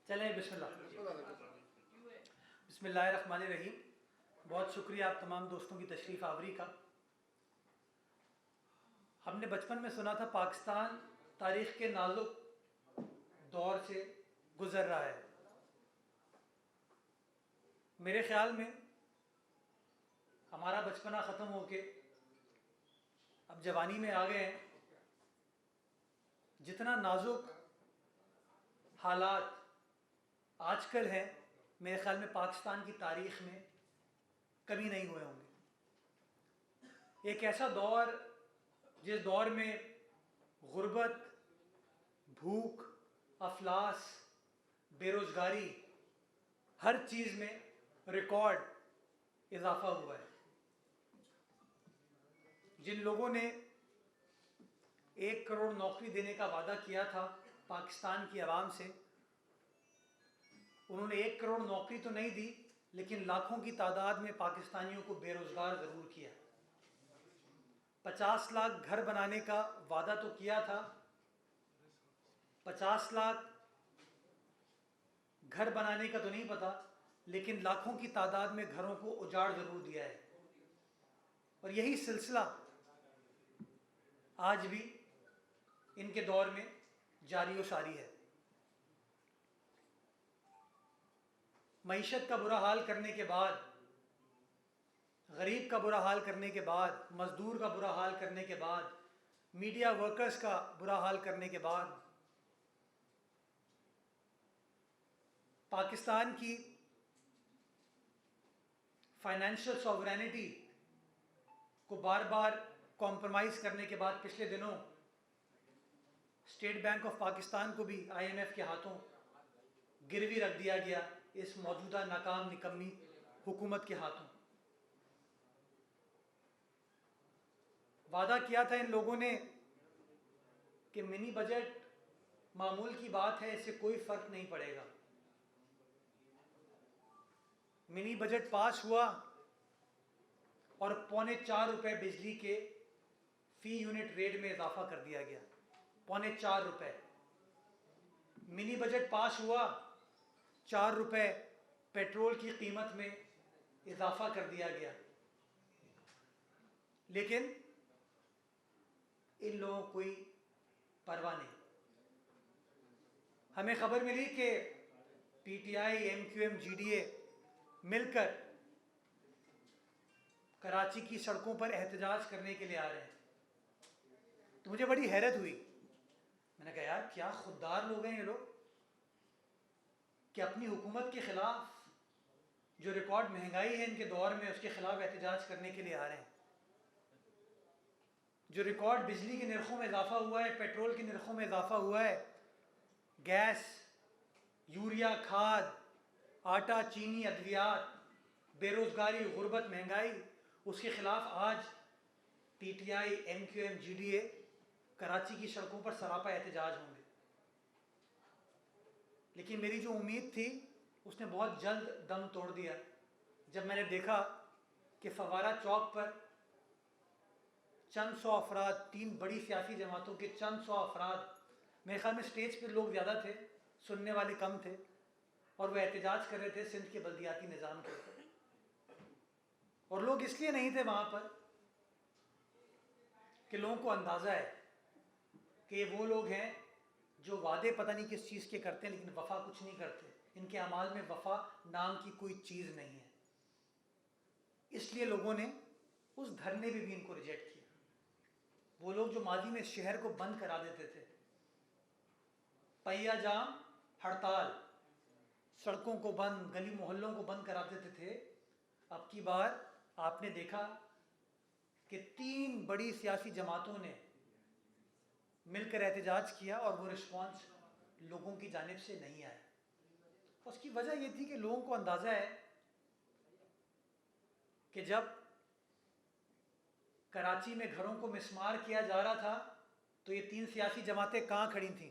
चलें बिस्मिल्लाहिर्रहमानिर्रहीम। बहुत शुक्रिया आप तमाम दोस्तों की तशरीफ़ आवरी का। हमने बचपन में सुना था पाकिस्तान तारीख़ के नाजुक दौर से गुज़र रहा है। मेरे ख़्याल में हमारा बचपना ख़त्म होके अब जवानी में आ गए हैं। जितना नाजुक हालात आजकल हैं, मेरे ख़्याल में पाकिस्तान की तारीख़ में कभी नहीं हुए होंगे। एक ऐसा दौर जिस दौर में गुर्बत, भूख, अफलास, बेरोज़गारी, हर चीज़ में रिकॉर्ड इजाफ़ा हुआ है। जिन लोगों ने 1 करोड़ नौकरी देने का वादा किया था पाकिस्तान की आवाम से, उन्होंने 1 करोड़ नौकरी तो नहीं दी, लेकिन लाखों की तादाद में पाकिस्तानियों को बेरोज़गार ज़रूर किया। 50 लाख घर बनाने का वादा तो किया था। 50 लाख घर बनाने का तो नहीं पता, लेकिन लाखों की तादाद में घरों को उजाड़ ज़रूर दिया है। और यही सिलसिला आज भी इनके दौर में जारी व सारी है। मईशत का बुरा हाल करने के बाद, गरीब का बुरा हाल करने के बाद, मज़दूर का बुरा हाल करने के बाद, मीडिया वर्कर्स का बुरा हाल करने के बाद, पाकिस्तान की फाइनेंशियल सॉवरेनिटी को बार बार कॉम्प्रोमाइज़ करने के बाद पिछले दिनों स्टेट बैंक ऑफ पाकिस्तान को भी IMF के हाथों गिरवी रख दिया गया, इस मौजूदा नाकाम निकम्मी हुकूमत के हाथों। वादा किया था इन लोगों ने कि मिनी बजट मामूल की बात है, इससे कोई फ़र्क नहीं पड़ेगा। मिनी बजट पास हुआ और 4.25 रुपये बिजली के फ़ी यूनिट रेट में इजाफा कर दिया गया। 4.25 रुपये। मिनी बजट पास हुआ, 4 रुपये पेट्रोल की कीमत में इजाफा कर दिया गया। लेकिन इन लोगों को कोई परवाह नहीं। हमें खबर मिली कि PTI, MQM, GDA मिलकर कराची की सड़कों पर एहतजाज करने के लिए आ रहे हैं। तो मुझे बड़ी हैरत हुई। मैंने कहा यार, क्या खुददार लोग हैं ये लोग कि अपनी हुकूमत के ख़िलाफ़ जो रिकॉर्ड महंगाई है इनके दौर में, उसके ख़िलाफ़ एहतजाज करने के लिए आ रहे हैं। जो रिकॉर्ड बिजली के नरखों में इजाफा हुआ है, पेट्रोल के नरखों में इजाफा हुआ है, गैस, यूरिया, खाद, आटा, चीनी, अद्वियात, बेरोज़गारी, गुर्बत, महंगाई, उसके ख़िलाफ़ आज PTI, MQM, GDA कराची की सड़कों पर सरापा एहतजाज होंगे। लेकिन मेरी जो उम्मीद थी उसने बहुत जल्द दम तोड़ दिया जब मैंने देखा कि फवारा चौक पर चंद सौ अफराद, 3 बड़ी सियासी जमातों के चंद सौ अफराद, मेरे ख्याल में स्टेज पर लोग ज़्यादा थे, सुनने वाले कम थे, और वह एहतजाज कर रहे थे सिंध के बल्दियाती निज़ाम के ऊपर। और लोग इसलिए नहीं थे वहाँ पर कि लोगों को अंदाज़ा है कि ये वो लोग हैं जो वादे पता नहीं किस चीज़ के करते हैं, लेकिन वफ़ा कुछ नहीं करते। इनके अमाल में वफ़ा नाम की कोई चीज़ नहीं है। इसलिए लोगों ने उस धरने में भी इनको रिजेक्ट किया। वो लोग जो माजी में शहर को बंद करा देते थे, पहिया जाम, हड़ताल, सड़कों को बंद, गली मोहल्लों को बंद करा देते थे, अब की बार आपने देखा कि 3 बड़ी सियासी जमातों ने मिलकर एहतजाज किया और वो रिस्पॉन्स लोगों की जानिब से नहीं आया। उसकी वजह ये थी कि लोगों को अंदाज़ा है कि जब कराची में घरों को मिसमार किया जा रहा था तो ये 3 सियासी जमातें कहाँ खड़ी थीं।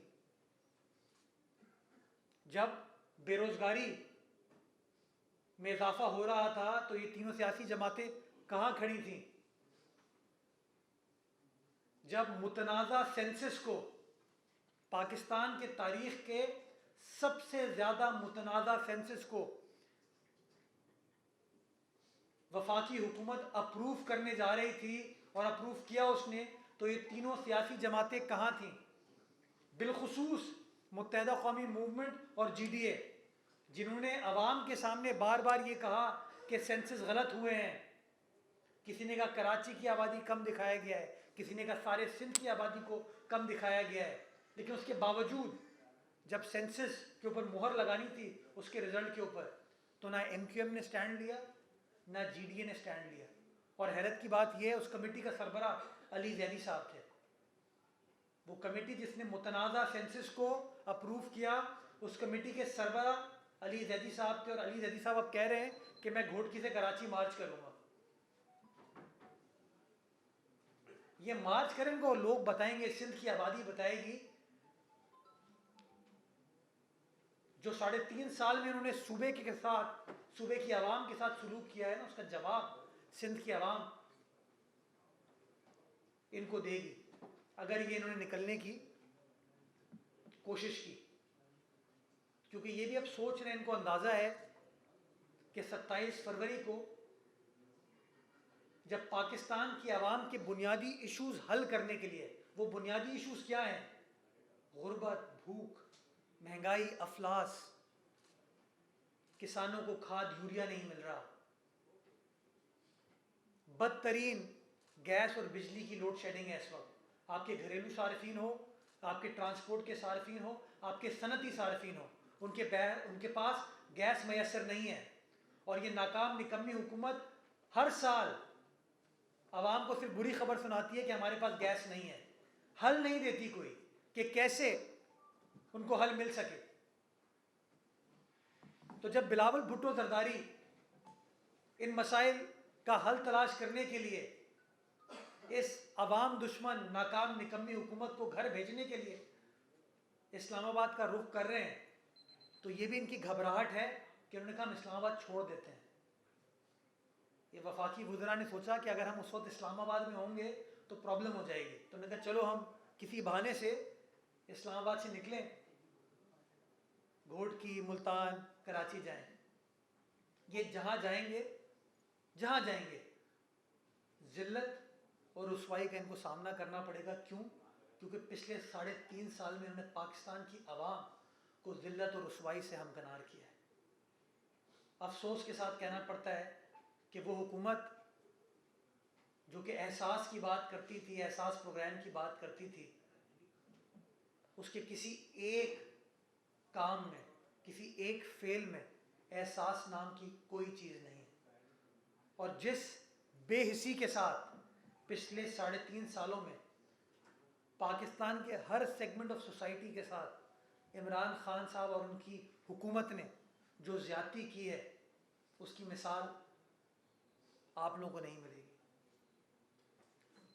जब बेरोज़गारी में इजाफा हो रहा था तो ये तीनों सियासी जमातें कहाँ खड़ी थीं। जब मुतनाज़ा सेंसस को पाकिस्तान के तारीख़ के सबसे ज़्यादा मुतनाज़ा सेंसस को वफाकी हुकूमत अप्रूव करने जा रही थी और अप्रूव किया उसने, तो ये तीनों सियासी जमातें कहाँ थीं? बिलखुसूस मुत्तहिदा कौमी मूवमेंट और GDA, जिन्होंने अवाम के सामने बार बार ये कहा कि सेंसस गलत हुए हैं। किसी ने कहा कराची की आबादी कम दिखाया गया है, किसी ने कहा सारे सिंध की आबादी को कम दिखाया गया है, लेकिन उसके बावजूद जब सेंसस के ऊपर मुहर लगानी थी उसके रिजल्ट के ऊपर, तो ना MQM ने स्टैंड लिया ना GDA ने स्टैंड लिया। और हैरत की बात यह है, उस कमेटी का सरबरा अली जैदी साहब थे। वो कमेटी जिसने मुतनाज़ा सेंसस को अप्रूव किया, उस कमेटी के सरबरा अली जैदी साहब थे। और अली जैदी साहब अब कह रहे हैं कि मैं घोटकी से कराची मार्च करूंगा। ये मार्च करेंगे और लोग बताएंगे, सिंध की आबादी बताएगी, जो 3.5 साल में उन्होंने सूबे के साथ, सूबे की आवाम के साथ सलूक किया है ना, उसका जवाब सिंध की आवाम इनको देगी अगर ये इन्होंने निकलने की कोशिश की। क्योंकि ये भी अब सोच रहे हैं, इनको अंदाज़ा है कि 27 फरवरी को जब पाकिस्तान की आवाम के बुनियादी इश्यूज हल करने के लिए, वो बुनियादी इश्यूज क्या हैं? गुर्बत, भूख, महंगाई, अफलास, किसानों को खाद यूरिया नहीं मिल रहा, बदतरीन गैस और बिजली की लोड शेडिंग है इस वक्त। आपके घरेलू सार्फिन हो, आपके ट्रांसपोर्ट के सार्फिन हो, आपके सनती सार्फिन हो, उनके पास गैस मैसर नहीं है। और ये नाकाम निकम्मी हुकूमत हर साल आवाम को सिर्फ बुरी खबर सुनाती है कि हमारे पास गैस नहीं है, हल नहीं देती कोई कि कैसे उनको हल मिल सके। तो जब बिलावल भुट्टो जरदारी इन मसाइल का हल तलाश करने के लिए इस अवाम दुश्मन नाकाम निकम्मी हुकूमत को घर भेजने के लिए इस्लामाबाद का रुख कर रहे हैं, तो ये भी इनकी घबराहट है कि उन्होंने कहा हम इस्लामाबाद छोड़ देते हैं। ये वफाकी वुज़रा ने सोचा कि अगर हम उस वक्त इस्लामाबाद में होंगे तो प्रॉब्लम हो जाएगी, तो उन्होंने कहा चलो हम किसी बहाने से इस्लामाबाद से निकलें, घोटकी, मुल्तान, कराची जाएं। ये जहाँ जाएंगे जिल्लत और रुसवाई का इनको सामना करना पड़ेगा। क्यों? क्योंकि पिछले 3.5 साल में इन्होंने पाकिस्तान की आवाम को जिल्लत और रुसवाई से हमकनार किया है। अफसोस के साथ कहना पड़ता है कि वो हुकूमत जो कि एहसास की बात करती थी, एहसास प्रोग्राम की बात करती थी, उसके किसी एक काम में, किसी एक फेल में एहसास नाम की कोई चीज़ नहीं है। और जिस बेहिसी के साथ पिछले 3.5 सालों में पाकिस्तान के हर सेगमेंट ऑफ सोसाइटी के साथ इमरान खान साहब और उनकी हुकूमत ने जो ज़्यादती की है, उसकी मिसाल आप लोगों को नहीं मिलेगी।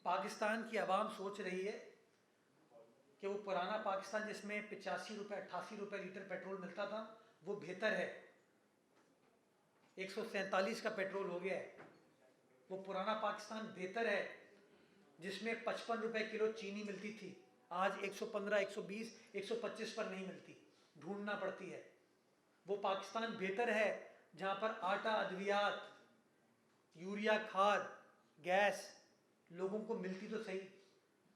पाकिस्तान की आवाम सोच रही है कि वो पुराना पाकिस्तान जिसमें 85 रुपये 88 रुपये लीटर पेट्रोल मिलता था, वो बेहतर है। 147 का पेट्रोल हो गया है। वो पुराना पाकिस्तान बेहतर है जिसमें 55 रुपये किलो चीनी मिलती थी, आज 115, 120, 125 पर नहीं मिलती, ढूंढना पड़ती है। वो पाकिस्तान बेहतर है जहाँ पर आटा, अद्वियात, यूरिया खाद, गैस लोगों को मिलती तो सही।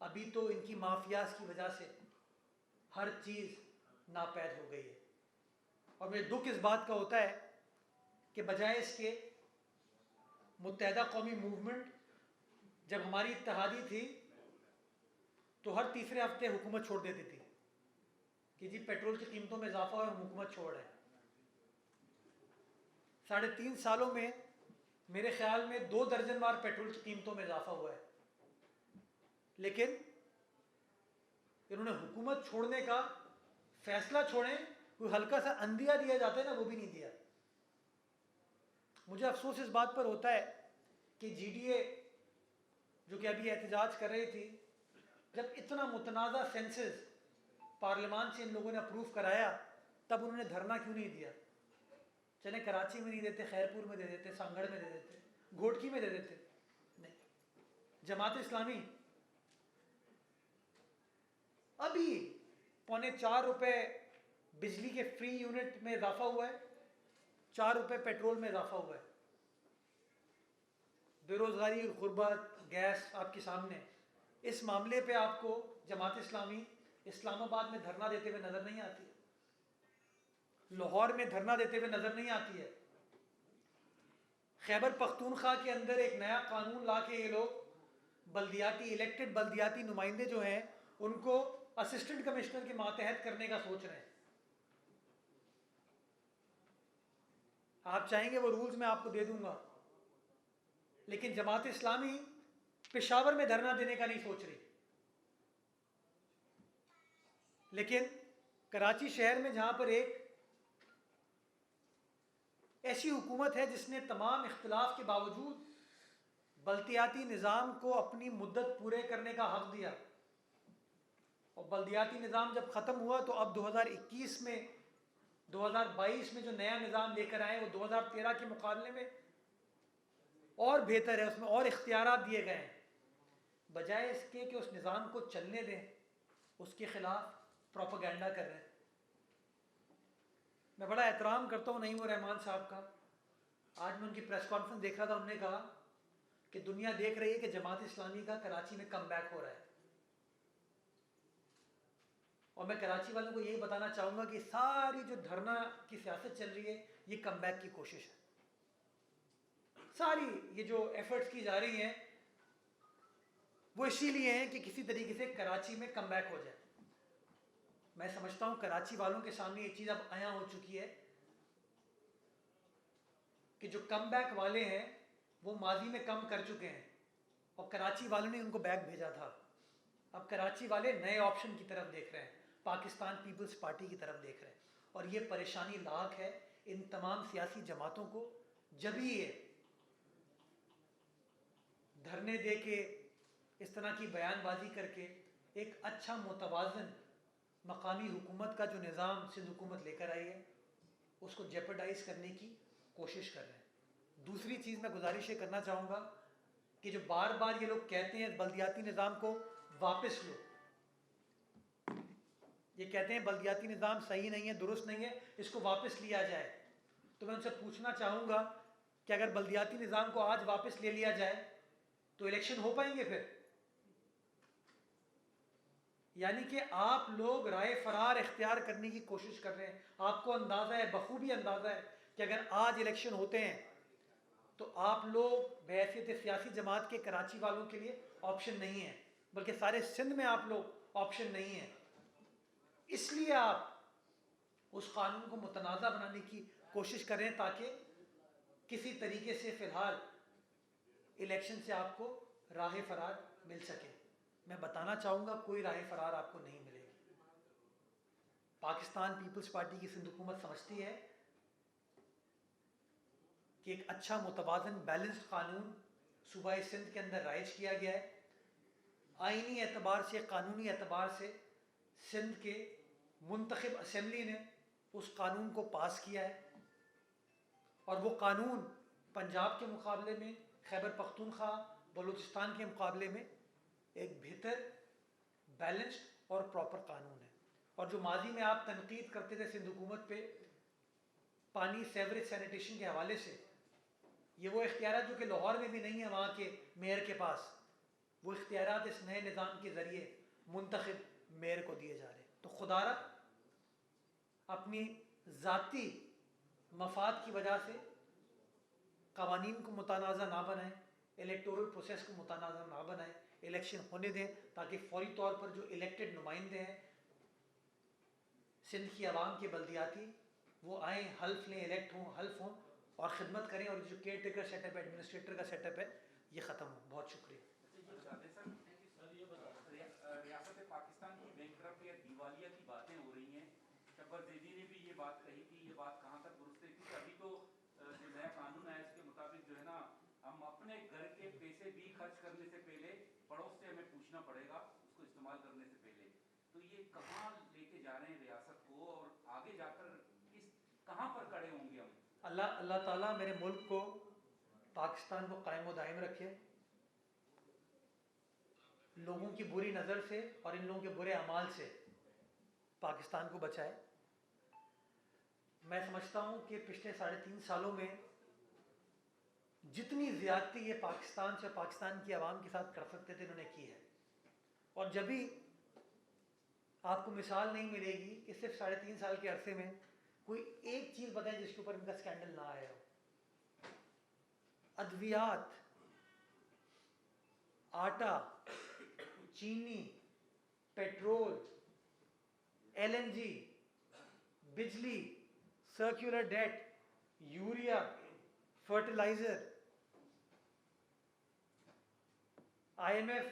अभी तो इनकी माफियाज की वजह से हर चीज़ नापैद हो गई है। और मुझे दुख इस बात का होता है कि बजाय इसके मुत्तहिदा कौमी मूवमेंट जब हमारी इत्तेहादी थी तो हर तीसरे हफ्ते हुकूमत छोड़ देती थी कि जी पेट्रोल की कीमतों में इजाफा और हम हुकूमत छोड़ रहे हैं। 3.5 सालों में मेरे ख्याल में 2 दर्जन बार पेट्रोल की कीमतों में इजाफा हुआ है, लेकिन इन्होंने हुकूमत छोड़ने का फैसला छोड़ें, कोई हल्का सा अंदिया दिया जाता है ना, वो भी नहीं दिया। मुझे अफसोस इस बात पर होता है कि GDA जो कि अभी एहतजाज कर रही थी, जब इतना मुतनाज़ा सेंसस पार्लियामान से इन लोगों ने अप्रूव कराया, तब उन्होंने धरना क्यों नहीं दिया? चले कराची में नहीं देते, खैरपुर में दे देते, सांगड़ में दे देते, घोटकी में दे देते। नहीं, जमात इस्लामी अभी 3.25 रुपये बिजली के फ्री यूनिट में इजाफा हुआ है, 4 रुपये पेट्रोल में इजाफा हुआ है, बेरोज़गारी, गुर्बत, गैस आपके सामने। इस मामले पे आपको जमात इस्लामी इस्लामाबाद में धरना देते हुए नज़र नहीं आती है, लाहौर में धरना देते हुए नज़र नहीं आती है। खैबर पख्तूनख्वा के अंदर एक नया कानून ला के ये लोग बल्दियाती इलेक्टेड बल्दियाती नुमाइंदे जो हैं उनको असिस्टेंट कमिश्नर के मातहत करने का सोच रहे हैं। आप चाहेंगे वो रूल्स मैं आपको दे दूंगा, लेकिन जमात इस्लामी पेशावर में धरना देने का नहीं सोच रही। लेकिन कराची शहर में जहां पर एक ऐसी हुकूमत है जिसने तमाम इख्तिलाफ के बावजूद बल्दियाती निज़ाम को अपनी मुद्दत पूरे करने का हक दिया, और बल्दियाती निज़ाम जब ख़त्म हुआ तो अब 2021 में 2022 में जो नया निज़ाम लेकर आए वो 2013 के मुकाबले में और बेहतर है, उसमें और इख्तियारात दिए गए हैं। बजाय इसके कि उस निज़ाम को चलने दें, उसके ख़िलाफ़ प्रोपेगेंडा कर रहे हैं। मैं बड़ा एहतराम करता हूँ नईम रहमान साहब का। आज मैं उनकी प्रेस कॉन्फ्रेंस देख रहा था, उन्होंने कहा कि दुनिया देख रही है कि जमात इस्लामी का कराची में कम बैक हो रहा है, और मैं कराची वालों को यही बताना चाहूँगा कि सारी जो धरना की सियासत चल रही है ये कम बैक की कोशिश है। सारी ये जो एफर्ट्स की जा रही हैं वो इसीलिए हैं कि किसी तरीके से कराची में कम बैक हो जाए। मैं समझता हूँ कराची वालों के सामने ये चीज़ अब आया हो चुकी है कि जो कम बैक वाले हैं वो माजी में कम कर चुके हैं, और कराची वालों ने उनको बैक भेजा था। अब कराची वाले नए ऑप्शन की तरफ देख रहे हैं, पाकिस्तान पीपल्स पार्टी की तरफ देख रहे हैं, और ये परेशानी लाक है इन तमाम सियासी जमातों को। जब ही ये धरने दे के इस तरह की बयानबाजी करके एक अच्छा मुतवाज़न मकामी हुकूमत का जो निज़ाम सिंध हुकूमत लेकर आई है उसको जेपरडाइज करने की कोशिश कर रहे हैं। दूसरी चीज़ मैं गुजारिश ये करना चाहूँगा कि जो बार बार ये लोग कहते हैं बल्दियाती निज़ाम को वापस लो, ये कहते हैं बल्दियाती निज़ाम सही नहीं है, दुरुस्त नहीं है, इसको वापस लिया जाए, तो मैं उनसे पूछना चाहूँगा कि अगर बल्दियाती निज़ाम को आज वापस ले लिया जाए तो इलेक्शन हो पाएंगे फिर? यानी कि आप लोग राय फरार इख्तियार करने की कोशिश कर रहे हैं। आपको अंदाज़ा है, बखूबी अंदाज़ा है कि अगर आज इलेक्शन होते हैं तो आप लोग बहैसियत सियासी जमात के कराची वालों के लिए ऑप्शन नहीं है, बल्कि सारे सिंध में आप लोग ऑप्शन नहीं है। इसलिए आप उस कानून को मुतनाज़ा बनाने की कोशिश कर रहे हैं ताकि किसी तरीके से फ़िलहाल इलेक्शन से आपको राह फरार मिल सके। मैं बताना चाहूँगा कोई राह फरार आपको नहीं मिलेगी। पाकिस्तान पीपल्स पार्टी की सिंध हुकूमत समझती है कि एक अच्छा मुतवाज़न बैलेंस्ड कानून सूबाए सिंध के अंदर राइज किया गया है। आइनी एतबार से, कानूनी एतबार से सिंध के मुंतखब असम्बली ने उस कानून को पास किया है, और वो कानून पंजाब के मुकाबले में, खैबर पख्तूनख्वा, बलूचिस्तान के मुकाबले में एक बेहतर, बैलेंस्ड और प्रॉपर कानून है। और जो माजी में आप तनकीद करते थे सिंध हुकूमत पे पानी, सेवरेज, सैनिटेशन के हवाले से, ये वो इख्तियारात जो कि लाहौर में भी नहीं है वहाँ के मेयर के पास, वो इख्तियारात इस नए निज़ाम के ज़रिए मुंतखब मेयर को दिए जा रहे हैं। तो खुदारा अपनी ज़ाती मफाद की वजह से कवानीन को मुतनाज़ा ना बनाएं, इलेक्टोरल प्रोसेस को मुतनाज़ा ना बनाएं, इलेक्शन होने दें ताकि फौरी तौर पर जो इलेक्टेड नुमाइंदे हैं सिंध की आवाम के बल्दियाती वो आएँ, हल्फ लें, इलेक्ट हों, हल्फ हों और ख़िदमत करें, और जो केयर टेकर सेटअप है, एडमिनिस्ट्रेटर का सेटअप है, ये ख़त्म हो। बहुत शुक्रिया। रियासत पाकिस्तान की बैंकरप्ट या दिवालिया की बातें हो रही हैं। शब्बर ज़ैदी ने भी ये बात कही कि ये बात कहाँ तक दुरुस्त है, क्योंकि अभी तो जो नया कानून है इसके मुताबिक जो है ना, हम अपने घर के पैसे भी खर्च करने से पहले पड़ोस से हमें पूछना पड़ेगा उसको इस्तेमाल करने से पहले। तो ये कहाँ लेके जा रहे हैं रियासत को, और आगे जाकर किस कहाँ पर खड़े होंगे हम? अल्लाह ताला मेरे मुल्क को, पाकिस्तान को कायम दायम रखे, लोगों की बुरी नज़र से और इन लोगों के बुरे अमाल से पाकिस्तान को बचाए। मैं समझता हूँ कि पिछले 3.5 सालों में जितनी ज़्यादती ये पाकिस्तान से पाकिस्तान की आवाम के साथ कर सकते थे इन्होंने की है। और जब भी आपको मिसाल नहीं मिलेगी कि सिर्फ 3.5 साल के अरसे में कोई एक चीज़ बताएं जिसके ऊपर इनका स्कैंडल ना आया हो। अद्वियात, आटा, चीनी, पेट्रोल, LNG, बिजली, circular debt, urea, fertilizer, IMF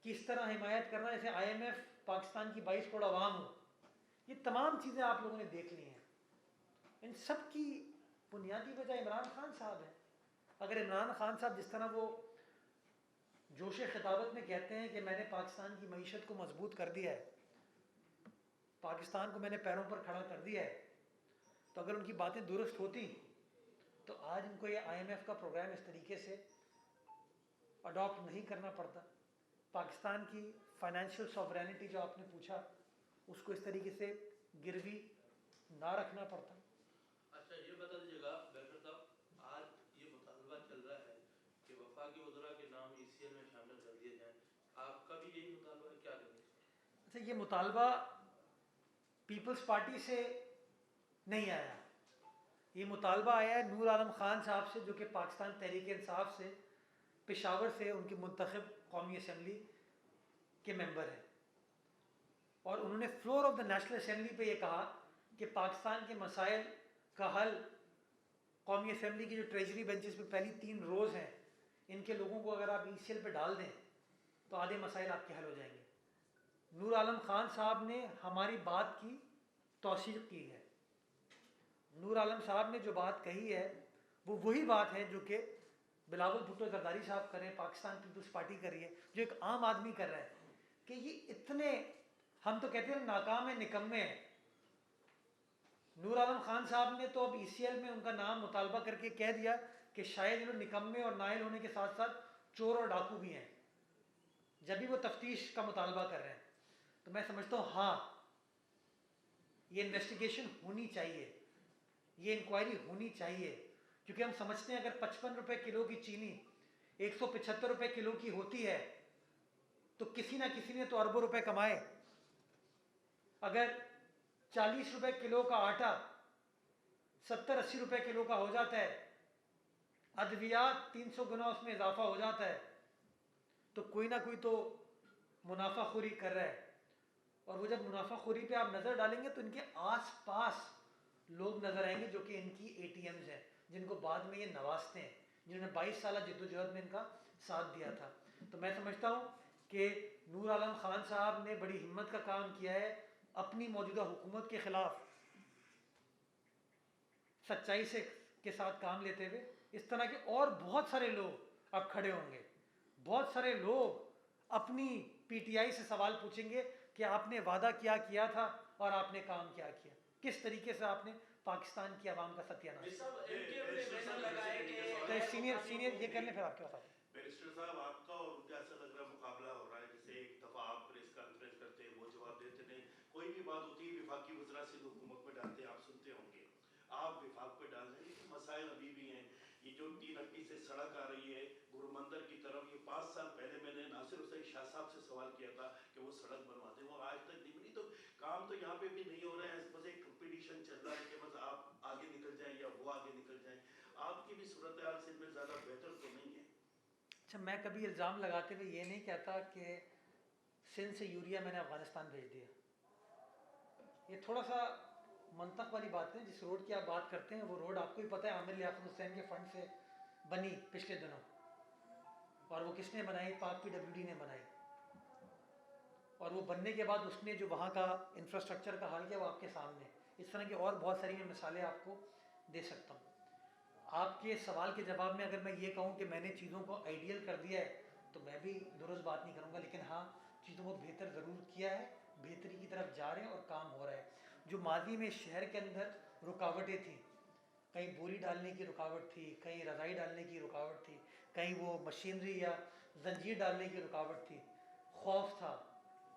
किस तरह हिमायत करना, जैसे IMF पाकिस्तान की 22 करोड़ आवाम हो। ये तमाम चीज़ें आप लोगों ने देख ली हैं। इन सब की बुनियादी वजह इमरान खान साहब है। अगर इमरान खान साहब जिस तरह वो जोश खिताबत में कहते हैं कि मैंने पाकिस्तान की मईशत को मजबूत कर दिया है, पाकिस्तान को मैंने पैरों पर खड़ा कर दिया है, तो अगर उनकी बातें दुरुस्त होती तो आज इनको ये IMF का प्रोग्राम इस तरीके से अडॉप्ट नहीं करना पड़ता। पाकिस्तान की फाइनेंशियल सॉवरेनिटी जो आपने पूछा, उसको इस तरीके से गिरवी ना रखना पड़ता। अच्छा, ये बता दीजिएगा बैकर साहब, आज ये मुतालबा चल रहा है कि वफाकी वज़रा के नाम ECL में शामिल कर दिए जाएं, आपका भी यही मुतालबा है, क्या करेंगे? अच्छा, ये मुतालबा पीपल्स पार्टी से नहीं आया, ये मुतालबा आया है नूर आलम खान साहब से, जो कि पाकिस्तान तहरीक इंसाफ से पेशावर से उनकी मुंतखब कौमी असम्बली के मेंबर हैं। और उन्होंने floor of the national assembly पे ये कहा कि पाकिस्तान के मसाइल का हल कौमी असम्बली की जो ट्रेजरी बेंचेस पे पहली 3 रोज़ हैं, इनके लोगों को अगर आप ECL पे डाल दें तो आधे मसाइल आपके हल हो जाएंगे। नूर आलम खान साहब ने हमारी बात की तौसीक़ की है। नूर आलम साहब ने जो बात कही है वो वही बात है जो कि बिलावल भुट्टो जरदारी साहब कर रहे हैं, पाकिस्तान पीपल्स पार्टी कर रही है, जो एक आम आदमी कर रहा है कि ये इतने, हम तो कहते हैं नाकाम है, निकम्मे हैं। नूर आलम खान साहब ने तो अब ECL में उनका नाम मुतालबा करके कह दिया कि शायद ये लोग निकम्मे और नाइल होने के साथ साथ चोर और डाकू भी हैं, जब भी वो तफ्तीश का मुतालबा कर रहे हैं। तो मैं समझता हूँ हाँ, ये इन्वेस्टिगेशन होनी चाहिए, ये इंक्वायरी होनी चाहिए, क्योंकि हम समझते हैं अगर 55 रुपए किलो की चीनी 175 रुपए किलो की होती है तो किसी ना किसी ने तो अरबों रुपए कमाए। अगर 40 रुपए किलो का आटा 70-80 रुपए किलो का हो जाता है, अद्वियात 300 गुना उसमें इजाफा हो जाता है, तो कोई ना कोई तो मुनाफाखोरी कर रहा है। और वो जब मुनाफाखोरी पे आप नज़र डालेंगे तो इनके आस-पास लोग नज़र आएंगे जो कि इनकी ATMs हैं, जिनको बाद में ये नवाजते हैं, जिन्होंने 22 साल जद्दोजहद में इनका साथ दिया था। तो मैं समझता हूँ कि नूर आलम खान साहब ने बड़ी हिम्मत का काम किया है, अपनी मौजूदा हुकूमत के ख़िलाफ़ सच्चाई से के साथ काम लेते हुए। इस तरह के और बहुत सारे लोग अब खड़े होंगे, बहुत सारे लोग अपनी PTI से सवाल पूछेंगे कि आपने वादा क्या किया था और आपने काम क्या किया, किस तरीके से आपने पाकिस्तान की आवाम का सत्यानाश किया। तो सीनियर ये करने फिर आपके पास बैरिस्टर साहब, आपका और उनका ऐसा लग रहा है मुकाबला हो रहा है, जैसे एक दफ़ा आप प्रेस कॉन्फ्रेंस करते हैं, वो जवाब देते नहीं, कोई भी बात होती है विफाकी वज़रा से हुकूमत में डालते हैं, आप सुनते होंगे, आप विफाक पे डाल रहे हैं। मसाइल अभी भी हैं, ये जो 3 अक्की से सड़क आ रही है गुरुमंदिर की तरफ, ये 5 साल पहले मैंने नासिर हुसैन शाह साहब से सवाल किया था कि वो सड़क बनवाते, वो आज तक नहीं बनी। तो काम तो यहाँ पे भी नहीं हो रहा है, बस एक कंपटीशन चल रहा है कि बस आप आगे निकल जाएं या वो आगे निकल जाएं। आपकी भी सूरत हाल से में ज़्यादा बेहतर तो नहीं है। अच्छा, मैं कभी इल्ज़ाम लगाते हुए ये नहीं कहता कि सिंध से यूरिया मैंने अफ़गानिस्तान भेज दिया। ये थोड़ा सा मंतक वाली बात है। जिस रोड की आप बात करते हैं वो रोड आपको ही पता है आमिर लियाकत हुसैन के फंड से बनी पिछले दिनों, और वो किसने बनाई? पाक PWD ने बनाई। और वो बनने के बाद उसने जो वहाँ का इंफ्रास्ट्रक्चर का हाल किया वो आपके सामने। इस तरह की और बहुत सारी मिसालें आपको दे सकता हूँ। आपके सवाल के जवाब में अगर मैं ये कहूँ कि मैंने चीज़ों को आइडियल कर दिया है तो मैं भी दुरुस्त बात नहीं करूँगा, लेकिन हाँ, चीज़ों को बेहतर ज़रूर किया है, बेहतरी की तरफ जा रहे हैं और काम हो रहा है। जो माजी में शहर के अंदर रुकावटें थी, कहीं बोरी डालने की रुकावट थी, कहीं रज़ाई डालने की रुकावट थी, कहीं वो मशीनरी या जंजीर डालने की रुकावट थी, खौफ था,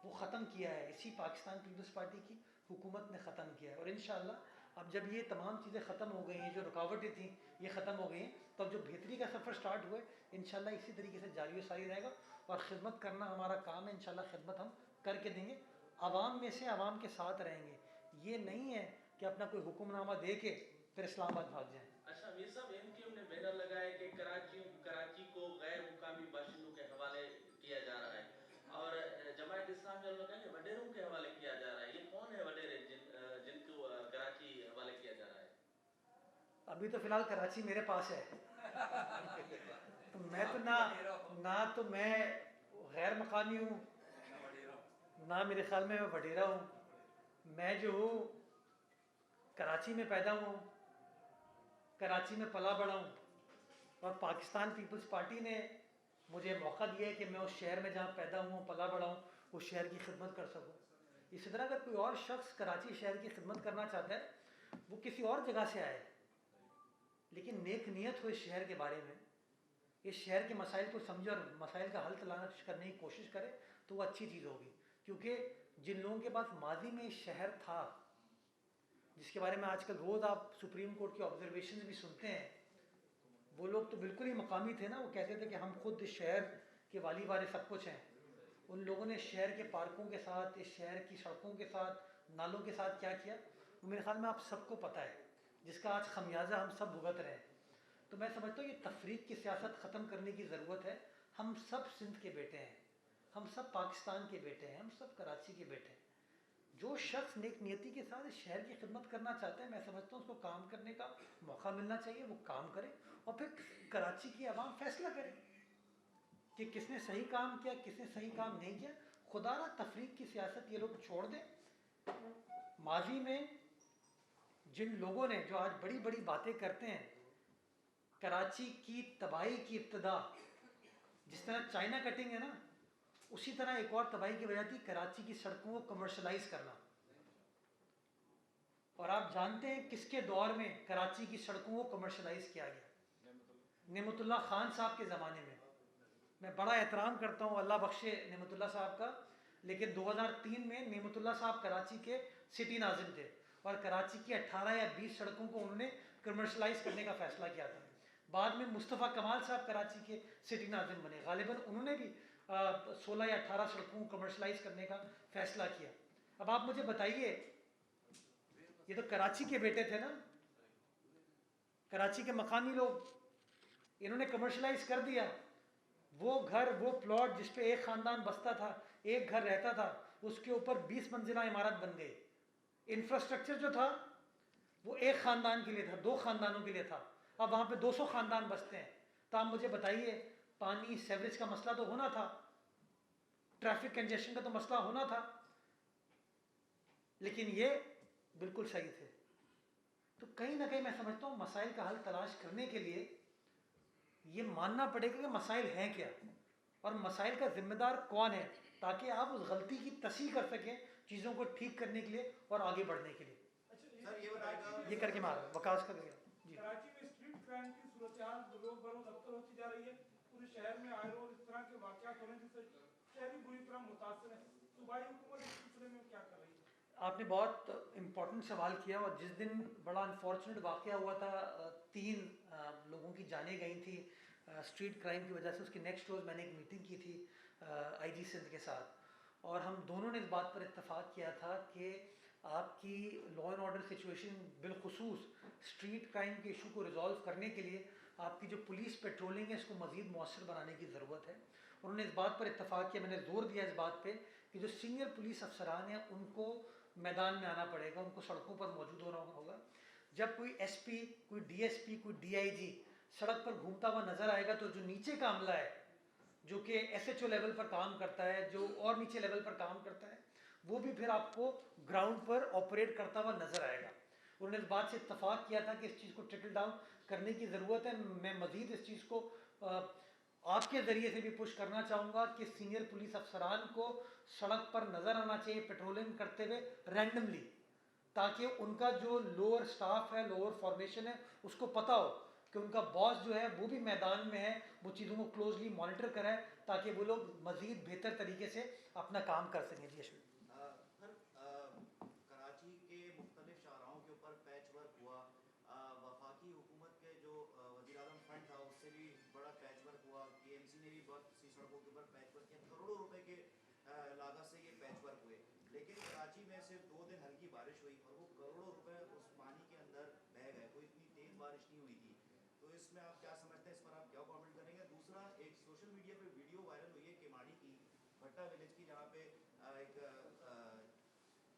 वो ख़त्म किया है इसी पाकिस्तान पीपल्स पार्टी की हुकूमत ने ख़त्म किया है। और इंशाअल्लाह अब जब ये तमाम चीज़ें ख़त्म हो गई हैं, जो रुकावटें थी ये ख़त्म हो गई हैं, तो अब जो बेहतरी का सफ़र स्टार्ट हुआ है इंशाअल्लाह इसी तरीके से जारी व सारी रहेगा। और ख़िदमत करना हमारा काम है, इंशाअल्लाह ख़िदमत हम करके देंगे। आवाम में से आवाम के साथ रहेंगे, ये नहीं है कि अपना कोई हुक्मनामा दे के फिर इस्लामाबाद भाग जाएँ। अच्छा मीर साहब, एमक्यूएम ने बैनर लगाया कि कराची को गैर मुकामी बाशिंदों के हवाले किया जा रहा है और जमायत इस्लामी वालों ने कहा कि वडेरों के हवाले किया जा रहा है। ये कौन है वडेरे जिनको कराची हवाले किया जा रहा है? अभी तो फ़िलहाल कराची मेरे पास है तो मैं तो ना तो मैं गैर मकामी हूँ, ना मेरे ख्याल में मैं वडेरा हूँ। मैं जो हूँ कराची में पैदा हुआ हूँ, कराची में पला बड़ा हूँ, और पाकिस्तान पीपल्स पार्टी ने मुझे मौका दिया है कि मैं उस शहर में जहाँ पैदा हुआ हूँ, पला बड़ा हूँ, उस शहर की खिदमत कर सकूँ। इसी तरह अगर कोई और शख्स कराची शहर की खिदमत करना चाहता है, वो किसी और जगह से आए लेकिन नेक नियत हो इस शहर के बारे में, इस शहर के मसाइल को समझे और मसाइल का हल तलाश करने की कोशिश करे, तो वो अच्छी चीज़ होगी। क्योंकि जिन लोगों के पास माजी में शहर था, जिसके बारे में आजकल रोज़ आप सुप्रीम कोर्ट के ऑब्जर्वेशन भी सुनते हैं, वो लोग तो बिल्कुल ही मकामी थे ना। वो कहते थे कि हम खुद इस शहर के वाली वाले सब कुछ हैं। उन लोगों ने शहर के पार्कों के साथ, इस शहर की सड़कों के साथ, नालों के साथ क्या किया, वो मेरे ख्याल में आप सबको पता है, जिसका आज खमियाजा हम सब भुगत रहे हैं। तो मैं समझता हूँ ये तफरीक की सियासत ख़त्म करने की ज़रूरत है। हम सब सिंध के बेटे हैं, हम सब पाकिस्तान के बेटे हैं, हम सब कराची के बेटे हैं। जो शख्स नेक नियति के साथ इस शहर की खिदमत करना चाहता है, मैं समझता हूँ उसको काम करने का मौका मिलना चाहिए, वो काम करे और फिर कराची की आवाम फैसला करे कि किसने सही काम किया, किसने सही काम नहीं किया। खुदारा तफरीक की सियासत ये लोग छोड़ दें। माजी में जिन लोगों ने जो आज बड़ी बड़ी बातें करते हैं, कराची की तबाही की इब्तदा जिस तरह चाइना कटिंग है ना, उसी तरह एक और तबाही की वजह थी कराची की सड़कों को कमर्शलाइज करना। और आप जानते हैं किसके दौर में कराची की सड़कों को कमर्शलाइज किया गया? नेमतुल्ला खान साहब के ज़माने में। मैं बड़ा एहतराम करता हूँ, अल्लाह बख्शे नेमतुल्ला साहब का, लेकिन 2003 में नेमतुल्ला साहब कराची के सिटी नाजिम थे और कराची की 18 या 20 सड़कों को उन्होंने कमर्शलाइज करने का फैसला किया था। बाद में मुस्तफ़ा कमाल साहब कराची के सिटी नाजिम बने, गालिबन उन्होंने भी 16 या 18 सड़कों को कमर्शलाइज करने का फैसला किया। अब आप मुझे बताइए, ये तो कराची के बेटे थे ना, कराची के मकामी लोग, इन्होंने कमर्शलाइज कर दिया। वो घर, वो प्लॉट जिस पे एक ख़ानदान बसता था, एक घर रहता था, उसके ऊपर 20 मंजिला इमारत बन गई। इंफ्रास्ट्रक्चर जो था वो एक ख़ानदान के लिए था, 2 ख़ानदानों के लिए था। अब वहाँ पे 200 ख़ानदान बसते हैं। तो आप मुझे बताइए, पानी सेवरेज का मसला तो होना था, ट्रैफिक कंजेशन का तो मसला होना था, लेकिन ये बिल्कुल सही थे। तो कहीं ना कहीं मैं समझता हूँ मसाइल का हल तलाश करने के लिए ये मानना पड़ेगा कि मसाइल हैं क्या और मसाइल का जिम्मेदार कौन है, ताकि आप उस गलती की तस्हीह कर सकें, चीज़ों को ठीक करने के लिए और आगे बढ़ने के लिए। सर ये बताइएगा, ये करके मार वकास कर गया जी। कराची में स्ट्रीट क्राइम की सूरत रोज बरोज अबतर होती जा रही है। पूरे शहर में आए रोज इस तरह के वाकयात हो रहे हैं जिससे शहरी बुरी तरह मुतासर है। सूबाई हुकूमत इस सिलसिले में क्या कर रही है? आपने बहुत इम्पोर्टेंट सवाल किया। और जिस दिन बड़ा अनफॉर्चुनेट वाक़या हुआ था, 3 लोगों की जानें गई थी स्ट्रीट क्राइम की वजह से, उसके नेक्स्ट रोज़ मैंने एक मीटिंग की थी आईजी सिंध के साथ और हम दोनों ने इस बात पर इत्तफाक किया था कि आपकी लॉ एंड ऑर्डर सिचुएशन, बिलखुसूस स्ट्रीट क्राइम के इशू को रिजॉल्व करने के लिए आपकी जो पुलिस पेट्रोलिंग है इसको मज़ीद मौसर बनाने की ज़रूरत है। उन्होंने इस बात पर इत्तफाक किया, मैंने ज़ोर दिया इस बात पे कि जो सीनियर पुलिस अफसरान हैं उनको मैदान में आना पड़ेगा, उनको सड़कों पर मौजूद होना होगा। जब कोई एसपी, कोई डीएसपी, कोई डीआईजी सड़क पर घूमता हुआ नज़र आएगा तो जो नीचे का अमला है, जो कि एसएचओ लेवल पर काम करता है, जो और नीचे लेवल पर काम करता है, वो भी फिर आपको ग्राउंड पर ऑपरेट करता हुआ नज़र आएगा। उन्होंने इस बात से इत्तफाक किया था कि इस चीज़ को ट्रिकल डाउन करने की ज़रूरत है। मैं मज़ीद इस चीज़ को आपके ज़रिए से भी पुश करना चाहूँगा कि सीनियर पुलिस अफसरान को सड़क पर नज़र आना चाहिए पेट्रोलिंग करते हुए रैंडमली, ताकि उनका जो लोअर स्टाफ है, लोअर फॉर्मेशन है, उसको पता हो कि उनका बॉस जो है वो भी मैदान में है, वो चीज़ों को क्लोजली मॉनिटर कराए ताकि वो लोग मज़ीद बेहतर तरीके से अपना काम कर सकें। जी अश्विन। सर कराची पर पैच वर्क हुआ, वफाकी हुकूमत के जो वज़ीर-ए-आज़म फंड था उससे भी बड़ा पैच वर्क हुआ, केएमसी ने भी बहुत सी सड़कों के ऊपर पैच वर्क किया, करोड़ों रुपए के लागत से ये पैच वर्क हुए। लेकिन कराची में सिर्फ 2 दिन हल्की बारिश हुई और वो करोड़ों रुपए उस पानी के अंदर बह गए, कोई इतनी तेज बारिश नहीं हुई थी। तो इसमें आप क्या समझते हैं, इस पर आप क्या कमेंट करेंगे? दूसरा, एक सोशल मीडिया पे वीडियो वायरल हुई है केमाड़ी की, भट्टा विलेज की, जहाँ पे एक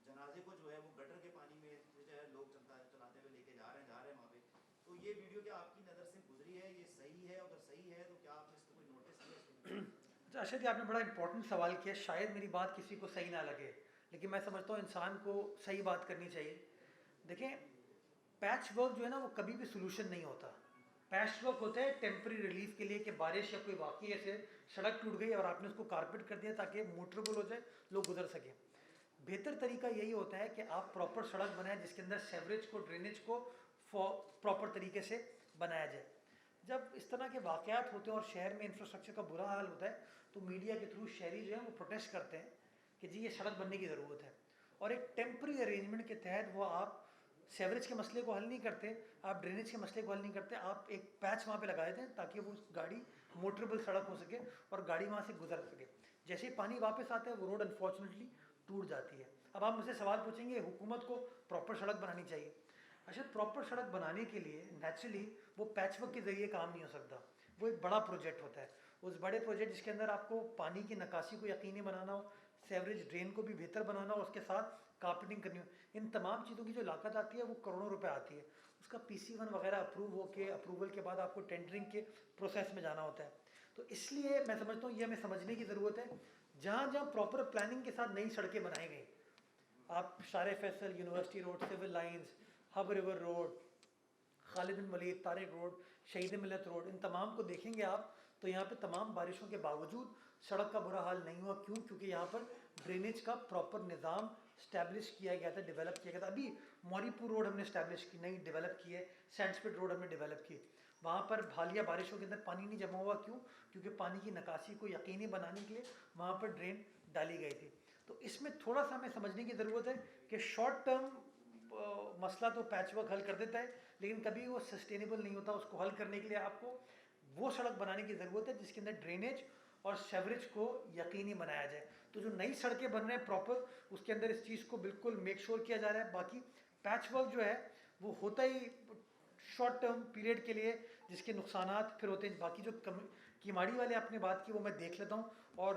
जनाजे को जो है वो गटर के पानी में जो है लोग चलाते हुए लेके जा रहे हैं वहाँ पे। तो ये वीडियो क्या आपकी नज़र से गुजरी है, ये सही है? अगर सही है तो क्या आपने इस पर कोई नोटिस किया? अच्छा अर्शद जी, आपने बड़ा इंपॉर्टेंट सवाल किया। शायद मेरी बात किसी को सही ना लगे, लेकिन मैं समझता हूँ इंसान को सही बात करनी चाहिए। देखें, पैच वर्क जो है ना वो कभी भी सोल्यूशन नहीं होता। पैच वर्क होता है टेम्पररी रिलीफ के लिए कि बारिश या कोई वाकई ऐसे सड़क टूट गई और आपने उसको कारपेट कर दिया ताकि मोटरेबल हो जाए, लोग गुजर सकें। बेहतर तरीका यही होता है कि आप प्रॉपर सड़क बनाएं जिसके अंदर सेवरेज को, ड्रेनेज को प्रॉपर तरीके से बनाया जाए। जब इस तरह के वाक़यात होते हैं और शहर में इंफ्रास्ट्रक्चर का बुरा हाल होता है तो मीडिया के थ्रू शहरी जो है वो प्रोटेस्ट करते हैं कि जी ये सड़क बनने की ज़रूरत है, और एक टेम्पररी अरेंजमेंट के तहत वो आप सेवरेज के मसले को हल नहीं करते, आप ड्रेनेज के मसले को हल नहीं करते, आप एक पैच वहाँ पे लगा देते हैं ताकि वो गाड़ी मोटरेबल सड़क हो सके और गाड़ी वहाँ से गुजर सके। जैसे ही पानी वापस आता है वो रोड अनफॉर्चुनेटली टूट जाती है। अब आप मुझसे सवाल पूछेंगे हुकूमत को प्रॉपर सड़क बनानी चाहिए। अच्छा, प्रॉपर सड़क बनाने के लिए नेचुरली वो पैच वर्क के ज़रिए काम नहीं हो सकता, वो एक बड़ा प्रोजेक्ट होता है। उस बड़े प्रोजेक्ट जिसके अंदर आपको पानी की निकासी को यकीनी बनाना हो, सेवरेज ड्रेन को भी बेहतर बनाना हो, उसके साथ कारपेटिंग करनी हो, इन तमाम चीज़ों की जो लागत आती है वो करोड़ों रुपए आती है। उसका PC1 वगैरह अप्रूव होके अप्रूवल के बाद आपको टेंडरिंग के प्रोसेस में जाना होता है। तो इसलिए मैं समझता हूँ ये हमें समझने की ज़रूरत है। जहाँ जहाँ प्रॉपर प्लानिंग के साथ नई सड़कें बनाई गई, आप Sharae Faisal, university road, civil lines, Hub river road, Khalid Bin Waleed, Tariq road, Shaheed Millat road, इन तमाम को देखेंगे आप तो यहाँ पे तमाम बारिशों के बावजूद सड़क का बुरा हाल नहीं हुआ। क्यों? क्योंकि यहाँ पर ड्रेनेज का प्रॉपर निज़ाम स्टैब्लिश किया गया था, डेवलप किया गया था। अभी मौरीपुर रोड हमने स्टैब्लिश की, नहीं डेवलप की है, सैंडस्पिट रोड हमने डेवलप की। वहाँ पर हालिया बारिशों के अंदर पानी नहीं जमा हुआ। क्यों? क्योंकि पानी की निकासी को यकीनी बनाने के लिए वहाँ पर ड्रेन डाली गई थी। तो इसमें थोड़ा सा हमें समझने की ज़रूरत है कि शॉर्ट टर्म मसला तो पैच वर्क हल कर देता है, लेकिन कभी वो सस्टेनेबल नहीं होता। उसको हल करने के लिए आपको वो सड़क बनाने की ज़रूरत है जिसके अंदर ड्रेनेज और सेवरेज को यकीनी बनाया जाए। तो जो नई सड़कें बन रहे हैं प्रॉपर, उसके अंदर इस चीज़ को बिल्कुल मेक श्योर किया जा रहा है। बाकी पैच वर्क जो है वो होता ही शॉर्ट टर्म पीरियड के लिए, जिसके नुकसानात फिर होते हैं। बाकी जो किमाड़ी वाले आपने बात की वो मैं देख लेता हूँ, और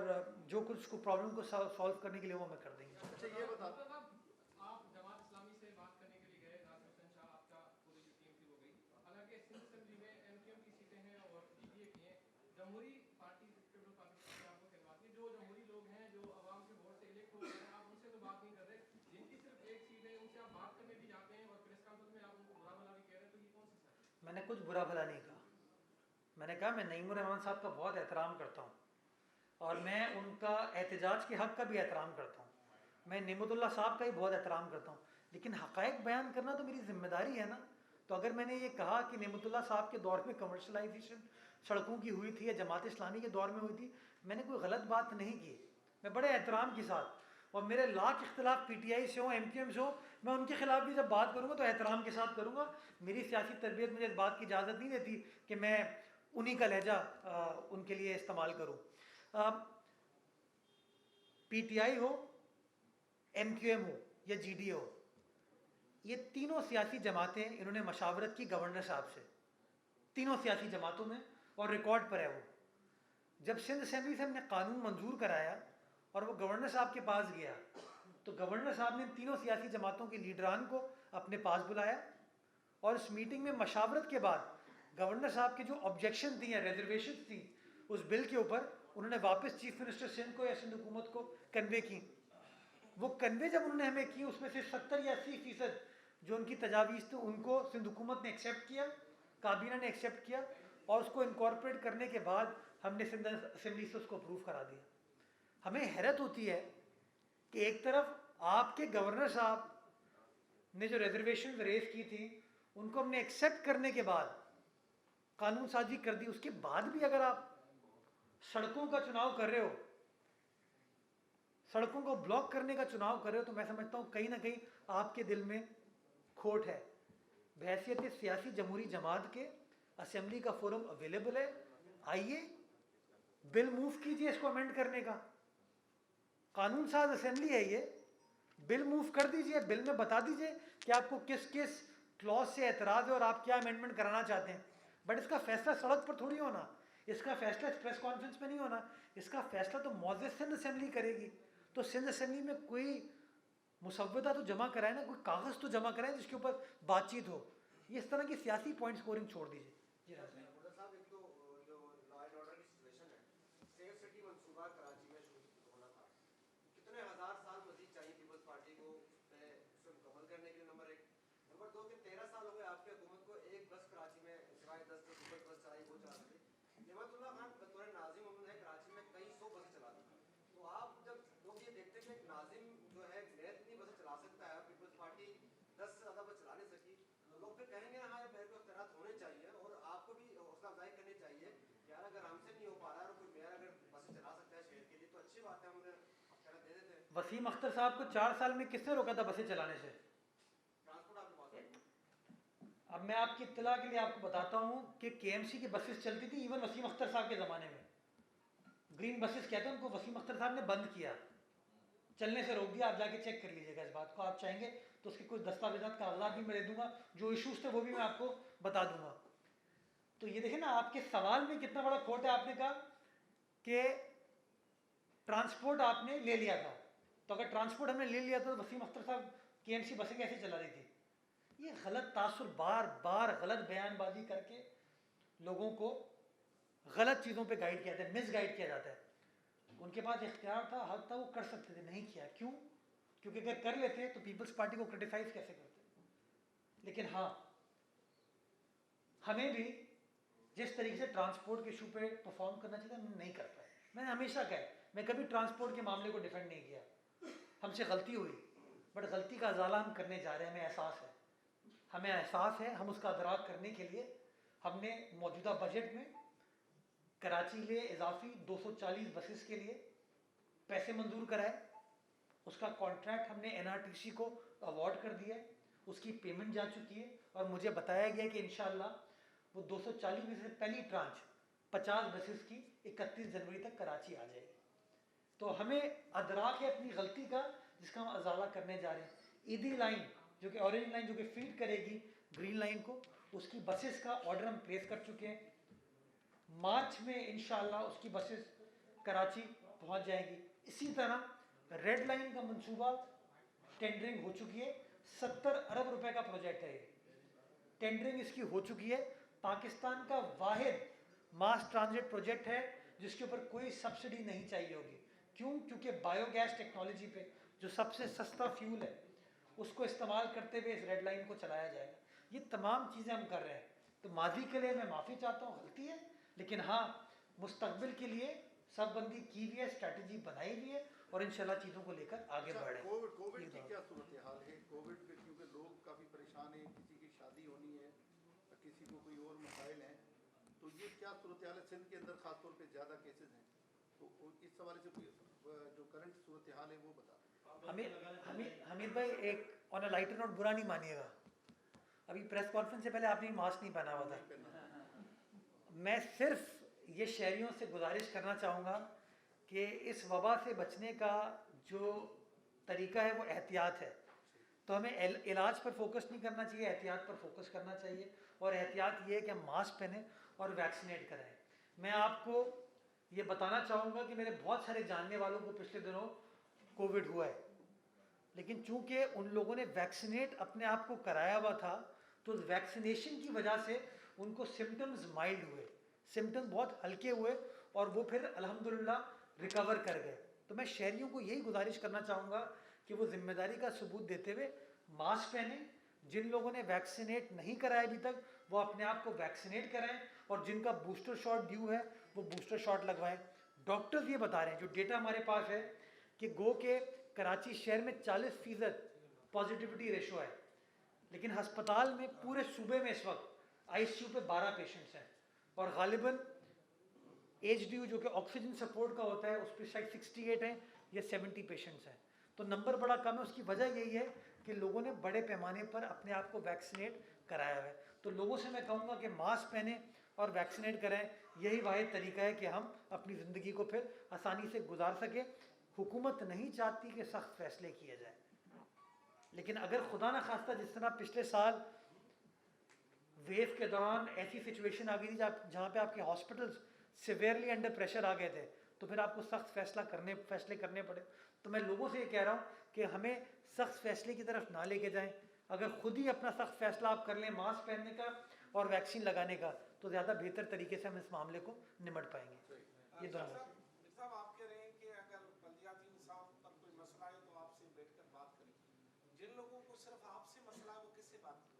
जो कुछ को प्रॉब्लम को सॉल्व करने के लिए वो मैं कर देंगे। अच्छा, ये बता, आप जमात इस्लामी से बात करने के लिए गए, नासिर हुसैन शाह आपका पूरी जो टीम थी वो गई। हालांकि सिंध असेंबली में MQM की सीटें हैं और PDA की हैं। जमहूरी पार्टी पीपल पाकिस्तान में आपको कहना कि जो जमहूरी लोग हैं जो अवाम के वोट से इलेक्ट हो गए हैं, आप उनसे तो बात नहीं कर रहे। जिनकी सिर्फ एक सीट है उनसे आप बात करने भी जाते हैं और प्रेस कॉन्फ्रेंस में आप उनको बुरा भला भी कह रहे हैं, तो ये कौन सी सर? मैंने कुछ बुरा भला नहीं कहा। मैंने कहा मैं नईमुर रहमान साहब का बहुत एहतराम करता हूँ और मैं उनका एहतजाज के हक़ का भी एहतराम करता हूँ। मैं नेमतुल्लाह साहब का ही बहुत एहतराम करता हूँ, लेकिन हक़ाइक़ बयान करना तो मेरी ज़िम्मेदारी है ना। तो अगर मैंने ये कहा कि नेमतुल्लाह साहब के दौर में कमर्शलाइजेशन सड़कों की हुई थी या जमात इस्लामी के दौर में हुई थी, मैंने कोई गलत बात नहीं की। मैं बड़े एहतराम के साथ, और मेरे लाख इख्तिलाफ PTI से हो, MQM से हो, मैं उनके खिलाफ भी जब बात करूँगा तो एहतराम के साथ करूँगा। मेरी सियासी तरबियत मुझे इस बात की इजाज़त नहीं देती कि मैं उन्हीं का लहजा उनके लिए इस्तेमाल करूँ। PTI हो, MQM हो या GDA हो, ये तीनों सियासी जमातें, इन्होंने मशावरत की गवर्नर साहब से, तीनों सियासी जमातों में, और रिकॉर्ड पर है वो। जब सिंध असेंबली से हमने कानून मंजूर कराया और वो गवर्नर साहब के पास गया, तो गवर्नर साहब ने तीनों सियासी जमातों के लीडरान को अपने पास बुलाया, और इस मीटिंग में मशावरत के बाद गवर्नर साहब की जो ऑब्जेक्शन थी या रिजर्वेशन थी उस बिल के ऊपर, उन्होंने वापस चीफ मिनिस्टर सिंध को या सिंध हुकूमत को कन्वे की। वो कन्वे जब उन्होंने हमें की, उसमें से 70 या 80% जो उनकी तजावीज़ थी उनको सिंध हुकूमत ने एक्सेप्ट किया, काबीना ने एक्सेप्ट किया, और उसको इनकॉर्पोरेट करने के बाद हमने सिंध असेंबली से उसको अप्रूव करा दिया। हमें हैरत होती है कि एक तरफ आपके गवर्नर साहब ने जो रिजर्वेशन रेज की थी उनको हमने एक्सेप्ट करने के बाद कानून साजी कर दी, उसके बाद भी अगर आप सड़कों का चुनाव कर रहे हो, सड़कों को ब्लॉक करने का चुनाव कर रहे हो, तो मैं समझता हूँ कहीं ना कहीं आपके दिल में खोट है। बहैसियत सियासी जमहूरी जमात के असेंबली का फोरम अवेलेबल है, आइए बिल मूव कीजिए इसको अमेंड करने का। कानून साज असेंबली है ये, बिल मूव कर दीजिए, बिल में बता दीजिए कि आपको किस किस क्लॉज से एतराज़ है और आप क्या अमेंडमेंट कराना चाहते हैं। बट इसका फैसला सड़क पर थोड़ी होना, इसका फैसला प्रेस कॉन्फ्रेंस में नहीं होना, इसका फैसला तो मौजूद सिंध असेंबली करेगी। तो सिंध असेंबली में कोई मुसव्वदा तो जमा कराए ना, कोई कागज़ तो जमा कराए जिसके ऊपर बातचीत हो। ये इस तरह की सियासी पॉइंट स्कोरिंग छोड़ दीजिए। जी हुड्डा साहब, एक तो जो लॉ एंड ऑर्डर की सिचुएशन है, सेफ सिटी मंसूबा कराची में शुरू होना था, कितने हज़ार साल मजीद चाहिए पीपल्स पार्टी को उससे मुकम्मल करने के लिए? नंबर एक। नंबर दो कि 13 साल हो गए आपकी हुकूमत को, एक बस कराची में सिवाय 10 जो पीपल्स बस चलाई वो चला दी। नेमतुल्लाह खान बतौर नाजिम उन्होंने कराची में कई 100 बसें चला दी। तो आप जब लोग ये देखते हैं कि एक नाजिम जो है गैर इतनी बसें चला सकता है, पीपल्स पार्टी 10 से ज़्यादा बस चला नहीं सकी, तो लोग फिर कहेंगे हाँ ये मेरे को इख्तियारात होने चाहिए और आपको भी हौसला अफजाई करनी चाहिए। यार अगर हमसे नहीं हो पा रहा है और कोई मेयर अगर बसें चला सकता है शहर के लिए तो अच्छी बात है, हम उन्हें इख्तियारात दे देते हैं। वसीम अख्तर साहब को 4 साल में किसने रोका था बसें चलाने से? ट्रांसपोर्ट आपके पास है। अब मैं आपकी इत्तला के लिए आपको बताता हूँ कि केएमसी की बसेस चलती थी इवन वसीम अख्तर साहब के ज़माने में। ग्रीन बसेस कहते हैं उनको, वसीम अख्तर साहब ने बंद किया, चलने से रोक दिया। आप जाके चेक कर लीजिएगा इस बात को, आप चाहेंगे तो उसके कुछ दस्तावेजात कागजात भी मैं दे दूंगा, जो इशूज़ थे वो भी मैं आपको बता दूंगा। तो ये देखें ना, आपके सवाल में कितना बड़ा खोट है। आपने कहा कि ट्रांसपोर्ट आपने ले लिया था, तो अगर ट्रांसपोर्ट हमने ले लिया था तो वसीम अख्तर साहब केएमसी बसें कैसे चला रही थी? ये गलत तासुर, बार बार गलत बयानबाजी करके लोगों को गलत चीज़ों पे गाइड किया जाता है, मिस गाइड किया जाता है। उनके पास इख्तियार था, हक था, वो कर सकते थे, नहीं किया। क्यों? क्योंकि अगर कर लेते तो पीपल्स पार्टी को क्रिटिसाइज कैसे करते। लेकिन हाँ, हमें भी जिस तरीके से ट्रांसपोर्ट के इशू पे परफॉर्म करना चाहिए हम नहीं कर पाए। मैंने हमेशा कहा, मैं कभी ट्रांसपोर्ट के मामले को डिफेंड नहीं किया, हमसे गलती हुई, बट गलती का अजाला हम करने जा रहे हैं। हमें एहसास है, हम उसका अदराक करने के लिए हमने मौजूदा बजट में कराची लिए इजाफी 240 बसेस के लिए पैसे मंजूर कराए। उसका कॉन्ट्रैक्ट हमने एनआरटीसी को अवार्ड कर दिया, उसकी पेमेंट जा चुकी है और मुझे बताया गया कि इंशाल्लाह वो 240 में से पहली ट्रांच 50 बसेस की 31 जनवरी तक कराची आ जाएगी। तो हमें अदराक है अपनी गलती का, जिसका हम अजाला करने जा रहे हैं। ईदी लाइन जो कि ऑरेंज लाइन जो कि फीड करेगी ग्रीन लाइन को, उसकी बसेस का ऑर्डर हम प्लेस कर चुके हैं। मार्च में इंशाल्लाह उसकी बसेस कराची पहुंच जाएगी। इसी तरह रेड लाइन का मंसूबा टेंडरिंग हो चुकी है, 70 अरब रुपए का प्रोजेक्ट है ये, टेंडरिंग इसकी हो चुकी है। पाकिस्तान का वाहिद मास ट्रांजिट प्रोजेक्ट है जिसके ऊपर कोई सब्सिडी नहीं चाहिए होगी। क्यों? क्योंकि बायोगैस टेक्नोलॉजी पे जो सबसे सस्ता फ्यूल है उसको इस्तेमाल करते हुए इस रेड लाइन को चलाया जाएगा। ये तमाम चीज़ें हम कर रहे हैं। तो माजी के लिए मैं माफ़ी चाहता हूँ, गलती है, लेकिन हाँ मुस्तकबिल के लिए सब बंदी की हुई है, स्ट्रैटेजी बनाई हुई है और इंशाल्लाह चीज़ों को लेकर आगे बढ़े। कोविड की क्या सूरत हाल है? कोविड में क्योंकि लोग काफ़ी परेशान हैं, किसी की शादी होनी है, किसी को कोई और मसाइल हैं, तो ये क्या सूरत हाल है? सिंध के अंदर ख़ासतौर पे ज़्यादा केसेस हैं, तो इस हवाले से कोई जो करंट सूरत हाल है वो बता। हमीद भाई, एक ऑन अ लाइटर नोट, बुरा नहीं मानिएगा, अभी प्रेस कॉन्फ्रेंस से पहले आपने मास्क नहीं पहना हुआ था। मैं सिर्फ ये शहरियों से गुजारिश करना चाहूँगा कि इस वबा से बचने का जो तरीका है वो एहतियात है। तो हमें इलाज पर फोकस नहीं करना चाहिए, एहतियात पर फोकस करना चाहिए। और एहतियात ये है कि हम मास्क पहने और वैक्सीनेट कराएं। मैं आपको ये बताना चाहूँगा कि मेरे बहुत सारे जानने वालों को पिछले दिनों कोविड हुआ है, लेकिन चूंकि उन लोगों ने वैक्सीनेट अपने आप को कराया हुआ था तो वैक्सीनेशन की वजह से उनको सिम्टम्स माइल्ड हुए, सिम्टम्स बहुत हल्के हुए और वो फिर अल्हम्दुलिल्लाह रिकवर कर गए। तो मैं शहरियों को यही गुजारिश करना चाहूँगा कि वो जिम्मेदारी का सबूत देते हुए मास्क पहने। जिन लोगों ने वैक्सीनेट नहीं कराया अभी तक वो अपने आप को वैक्सीनेट कराएं और जिनका बूस्टर शॉट ड्यू है वो बूस्टर शॉट लगवाएं। डॉक्टर्स ये बता रहे हैं, जो डेटा हमारे पास है, कि गो के कराची शहर में 40% पॉजिटिविटी रेशो है, लेकिन अस्पताल में पूरे सूबे में इस वक्त आईसीयू पे 12 पेशेंट्स हैं और गालिबन एचडीयू जो कि ऑक्सीजन सपोर्ट का होता है उस पर शायद 68 हैं या 70 पेशेंट्स हैं। तो नंबर बड़ा कम है। उसकी वजह यही है कि लोगों ने बड़े पैमाने पर अपने आप को वैक्सीनेट कराया है। तो लोगों से मैं कहूँगा कि मास्क पहने और वैक्सीनेट कराएं, यही वाहिद तरीका है कि हम अपनी ज़िंदगी को फिर आसानी से गुजार सकें। हुकूमत नहीं चाहती कि सख्त फैसले किए जाएं, लेकिन अगर खुदा न खास्ता जिस तरह पिछले साल वेव के दौरान ऐसी सिचुएशन आ गई थी जहाँ पे आपके हॉस्पिटल्स सिवियरली अंडर प्रेशर आ गए थे, तो फिर आपको सख्त फैसले करने पड़े। तो मैं लोगों से ये कह रहा हूँ कि हमें सख्त फैसले की तरफ ना लेके जाएं। अगर खुद ही अपना सख्त फैसला आप कर लें मास्क पहनने का और वैक्सीन लगाने का, तो ज़्यादा बेहतर तरीके से हम इस मामले को निपट पाएंगे। ये दोनों साहब आप कह रहे हैं कि अगर बल्दियाती इंसाफ पर कोई मसला है तो आपसे बैठकर बात करें। जिन लोगों को सिर्फ आपसे मसला है वो किससे बात करें?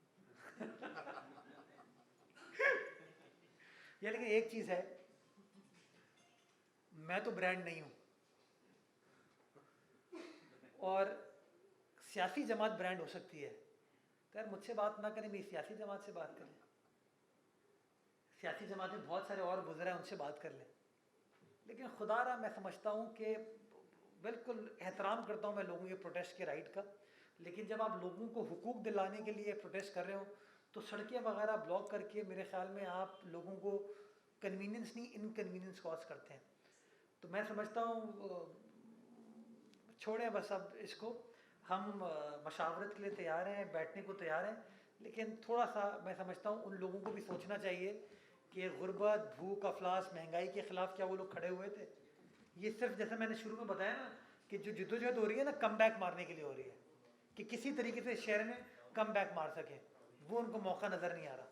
ये लेकिन एक चीज़ है, मैं तो ब्रांड नहीं हूँ और सियासी जमात ब्रांड हो सकती है। तो यार मुझसे बात ना करें, मेरी सियासी जमात से बात करें। सियासी जमात में बहुत सारे और गुजरा है, उनसे बात कर लें। लेकिन खुदारा मैं समझता हूँ कि बिल्कुल एहतराम करता हूँ मैं लोगों के प्रोटेस्ट के राइट का, लेकिन जब आप लोगों को हुकूक दिलाने के लिए प्रोटेस्ट कर रहे हो तो सड़कें वगैरह ब्लॉक करके मेरे ख्याल में आप लोगों को कन्वीनियंस नहीं इनकन्वीनियंस कॉज करते हैं। तो मैं समझता हूँ छोड़ें बस, अब इसको हम मशावरत के लिए तैयार हैं, बैठने को तैयार हैं, लेकिन थोड़ा सा मैं समझता हूँ उन लोगों को भी सोचना चाहिए कि गुर्बत, भूख, अफलास, महंगाई के ख़िलाफ़ क्या वो लोग खड़े हुए थे। ये सिर्फ जैसे मैंने शुरू में बताया ना कि जो जिद्दोजहद हो रही है ना कम बैक मारने के लिए हो रही है, कि किसी तरीके से शहर में कम बैक मार सकें, वो उनको मौका नज़र नहीं आ रहा।